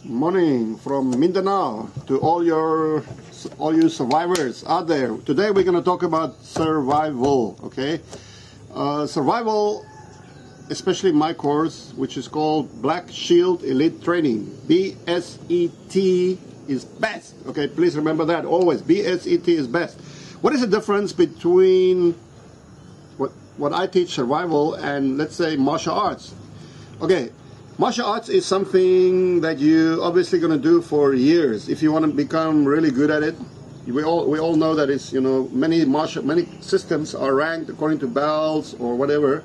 Morning from Mindanao to all you survivors out there. Today we're going to talk about survival. Okay, survival, especially my course, which is called Black Shield Elite Training. BSET is best. Okay, please remember that always. BSET is best. What is the difference between what I teach survival and, let's say, martial arts? Okay. Martial arts is something that you obviously going to do for years if you want to become really good at it. We all know that it's, many systems are ranked according to belts or whatever,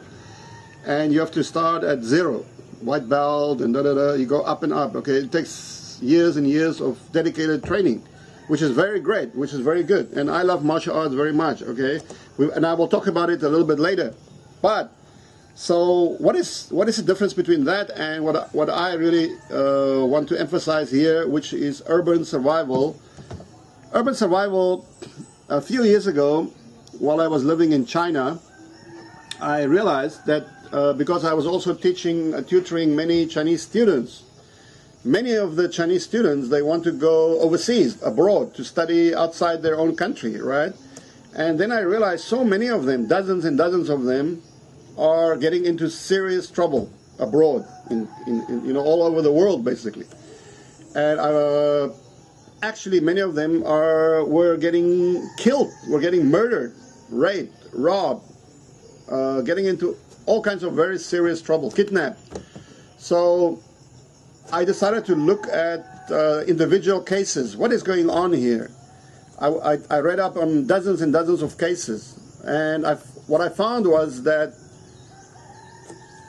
and you have to start at zero, white belt, and you go up and up. Okay, it takes years and years of dedicated training, which is very great, which is very good, and I love martial arts very much. Okay, and I will talk about it a little bit later, but. So what is the difference between that and what I really want to emphasize here, which is urban survival? Urban survival, a few years ago, while I was living in China, I realized that because I was also tutoring many Chinese students, many of the Chinese students, they want to go overseas, abroad, to study outside their own country, right? And then I realized so many of them, dozens and dozens of them, are getting into serious trouble abroad, in all over the world, basically. And actually, many of them were getting killed, were getting murdered, raped, robbed, getting into all kinds of very serious trouble, kidnapped. So I decided to look at individual cases. What is going on here? I read up on dozens and dozens of cases, and what I found was that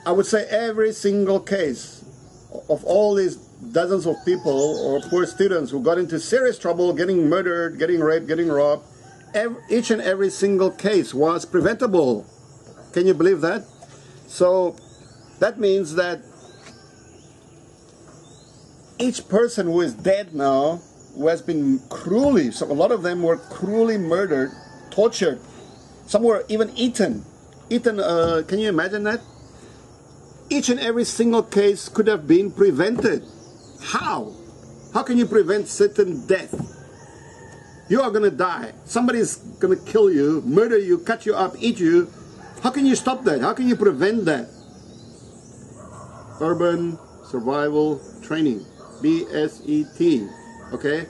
I would say every single case of all these dozens of people or poor students who got into serious trouble, getting murdered, getting raped, getting robbed, each and every single case was preventable. Can you believe that? So that means that each person who is dead now, who has been cruelly, so a lot of them were cruelly murdered, tortured, some were even eaten. Can you imagine that? Each and every single case could have been prevented. How? How can you prevent certain death? You are going to die. Somebody's going to kill you, murder you, cut you up, eat you. How can you stop that? How can you prevent that? Urban Survival Training, BSET. Okay?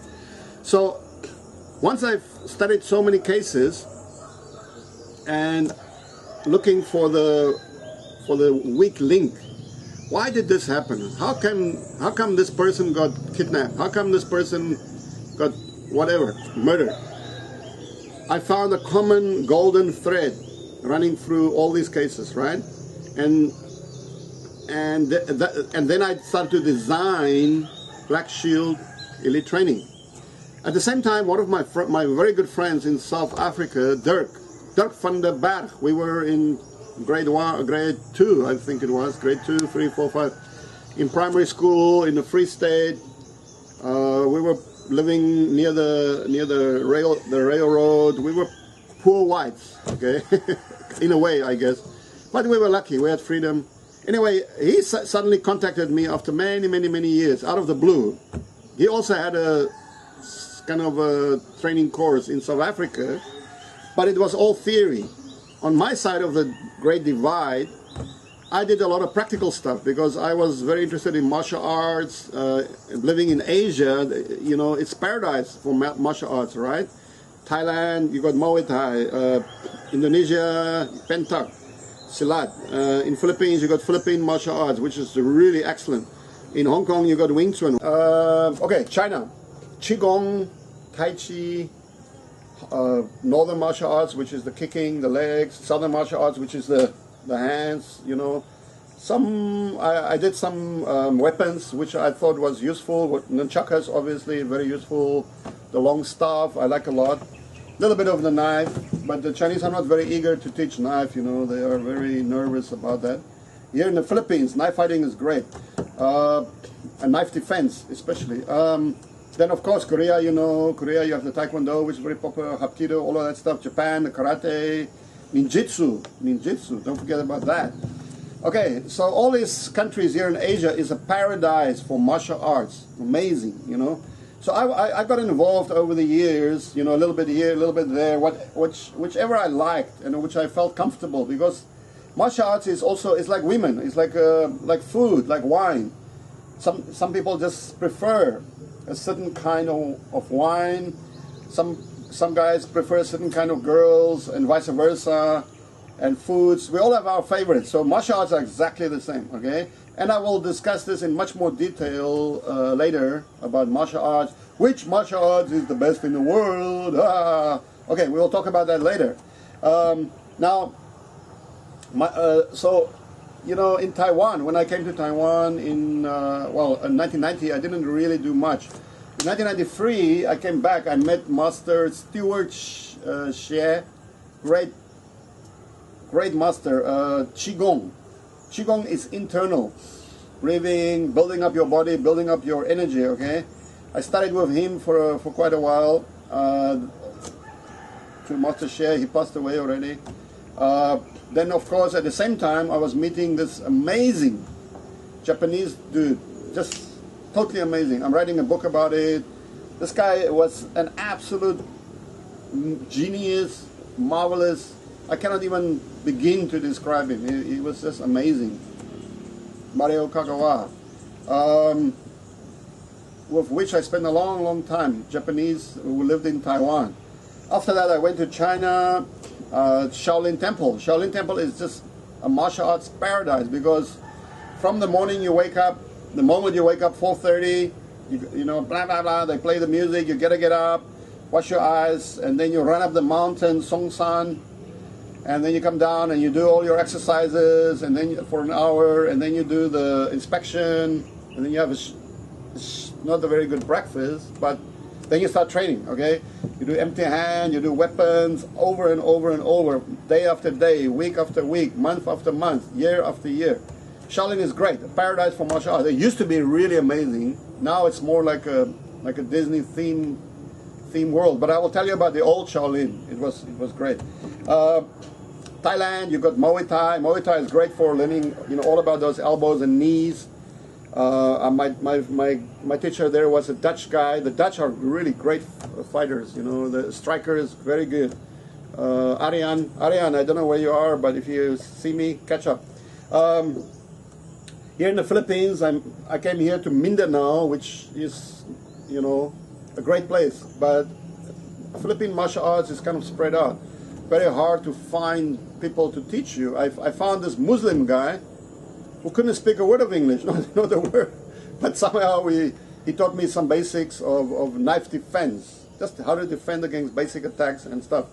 So, once I've studied so many cases and looking for the weak link. Why did this happen? How come this person got kidnapped? How come this person got whatever, murdered? I found a common golden thread running through all these cases, right? And then I started to design Black Shield Elite Training. At the same time, one of my very good friends in South Africa, Dirk van der Berg, we were in grade 2, I think it was, grade 2, 3, 4, 5, in primary school in the Free State. We were living near the railroad. We were poor whites, okay, in a way, I guess, but we were lucky. We had freedom. Anyway, he suddenly contacted me after many years, out of the blue. He also had a kind of a training course in South Africa, but it was all theory. On my side of the Great Divide, I did a lot of practical stuff because I was very interested in martial arts. Living in Asia, it's paradise for martial arts, right? Thailand, you got Muay Thai. Indonesia, Pentak, Silat. In Philippines, you got Philippine martial arts, which is really excellent. In Hong Kong, you got Wing Chun. Okay, China, Qigong, Tai Chi. Northern martial arts, which is the kicking, the legs. Southern martial arts, which is the hands. I did some weapons, which I thought was useful. Nunchakas, obviously, very useful. The long staff, I like a lot. A little bit of the knife, but the Chinese are not very eager to teach knife. They are very nervous about that. Here in the Philippines, knife fighting is great. And knife defense, especially. Then of course Korea, you have the Taekwondo, which is very popular, Hapkido, all of that stuff. Japan, the Karate, Ninjitsu, don't forget about that. Okay, so all these countries here in Asia is a paradise for martial arts. Amazing, you know. So I got involved over the years, you know, a little bit here, a little bit there, whichever I liked and which I felt comfortable, because martial arts is also, it's like women, it's like food, like wine. Some people just prefer a certain kind of wine. Some guys prefer a certain kind of girls, and vice versa. And foods, we all have our favorites. So martial arts are exactly the same, okay? And I will discuss this in much more detail later about martial arts. Which martial arts is the best in the world? Okay, we will talk about that later. Now, so, you know, in Taiwan, when I came to Taiwan in 1990, I didn't really do much. In 1993, I came back, I met Master Stewart Xie, great master, Qigong. Qigong is internal, breathing, building up your body, building up your energy, okay? I studied with him for quite a while, to Master Xie. He passed away already. Then, of course, at the same time, I was meeting this amazing Japanese dude, just totally amazing. I'm writing a book about it. This guy was an absolute genius, marvelous. I cannot even begin to describe him. He was just amazing. Mario Kagawa, with which I spent a long time, Japanese who lived in Taiwan. After that, I went to China, Shaolin Temple. Shaolin Temple is just a martial arts paradise, because from the morning you wake up, the moment you wake up, 4:30, you know, blah, blah, blah, they play the music, you gotta get up, wash your eyes, and then you run up the mountain, Songsan, and then you come down and you do all your exercises, and then for an hour, and then you do the inspection, and then you have not a very good breakfast, but then you start training, okay? You do empty hand, you do weapons over and over and over, day after day, week after week, month after month, year after year. Shaolin is great, a paradise for martial arts. It used to be really amazing. Now it's more like a Disney theme world. But I will tell you about the old Shaolin. It was great. Thailand, you got Muay Thai. Muay Thai is great for learning, you know, all about those elbows and knees. My teacher there was a Dutch guy. The Dutch are really great fighters. You know, the striker is very good. Arian, I don't know where you are, but if you see me, catch up. Here in the Philippines, I came here to Mindanao, which is, you know, a great place. But Philippine martial arts is kind of spread out. Very hard to find people to teach you. I found this Muslim guy who couldn't speak a word of English, not a word. But somehow he taught me some basics of knife defense, just how to defend against basic attacks and stuff,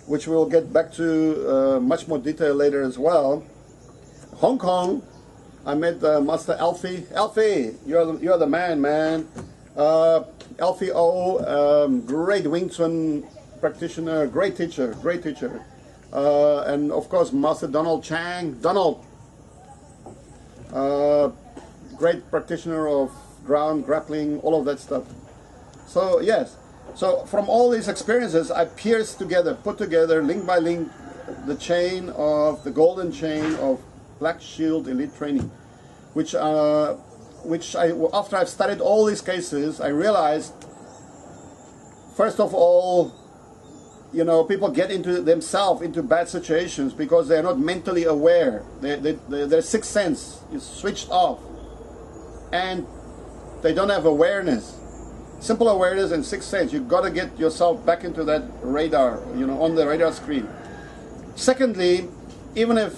which we'll get back to much more detail later as well. Hong Kong, I met Master Alfie. Alfie, you're the man. Alfie O, great Wing Chun practitioner, great teacher. And of course, Master Donald Chang. Donald, great practitioner of ground, grappling, all of that stuff. So yes, so from all these experiences, I put together, link by link, the golden chain of Black Shield Elite Training, which after I've studied all these cases, I realized, first of all, you know, people get themselves into bad situations because they're not mentally aware. Their sixth sense is switched off, and they don't have awareness. Simple awareness and sixth sense. You've got to get yourself back into that radar, you know, on the radar screen. Secondly, even if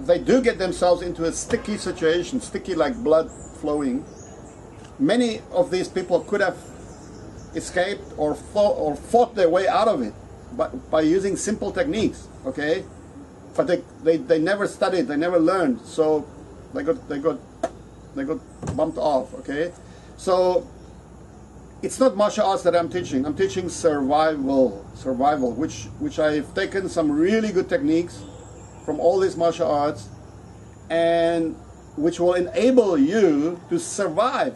they do get themselves into a sticky situation, sticky like blood flowing, many of these people could have escaped or fought their way out of it by using simple techniques, okay? But they never studied, they never learned, so they got bumped off, okay? So it's not martial arts that I'm teaching. I'm teaching survival, which I've taken some really good techniques from all these martial arts, and which will enable you to survive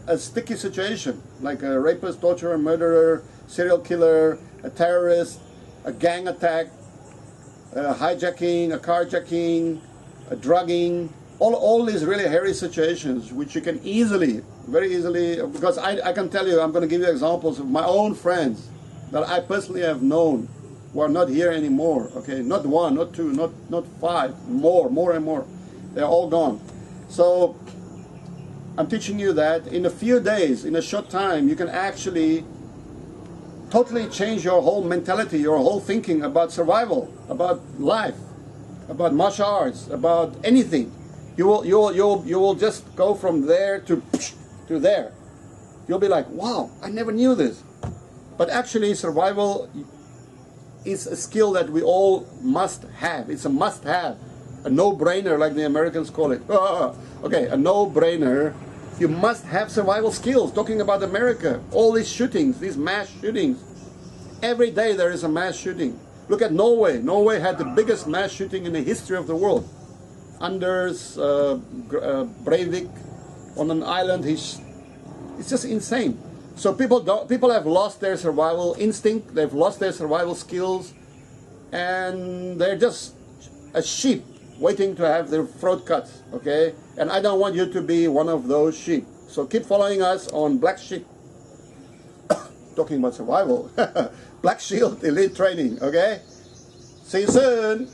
a sticky situation, like a rapist, torturer, murderer, serial killer, a terrorist, a gang attack, a hijacking, a carjacking, drugging, all these really hairy situations which you can easily, very easily, because I can tell you, I'm going to give you examples of my own friends that I personally have known who are not here anymore, okay? Not one, not two, not five, more and more. They're all gone. So I'm teaching you that in a few days, in a short time, you can actually totally change your whole mentality, your whole thinking about survival, about life, about martial arts, about anything. You will just go from there to there. You'll be like, wow, I never knew this. But actually, survival is a skill that we all must have. It's a must-have, a no-brainer, like the Americans call it. Okay, a no-brainer. You must have survival skills. Talking about America, all these shootings, these mass shootings. Every day there is a mass shooting. Look at Norway. Norway had the biggest mass shooting in the history of the world. Anders Breivik on an island. It's just insane. So people have lost their survival instinct. They've lost their survival skills, and they're just a sheep waiting to have their throat cut. Okay, and I don't want you to be one of those sheep. So keep following us on Black Sheep. Talking about survival. Black Shield Elite Training. Okay. See you soon.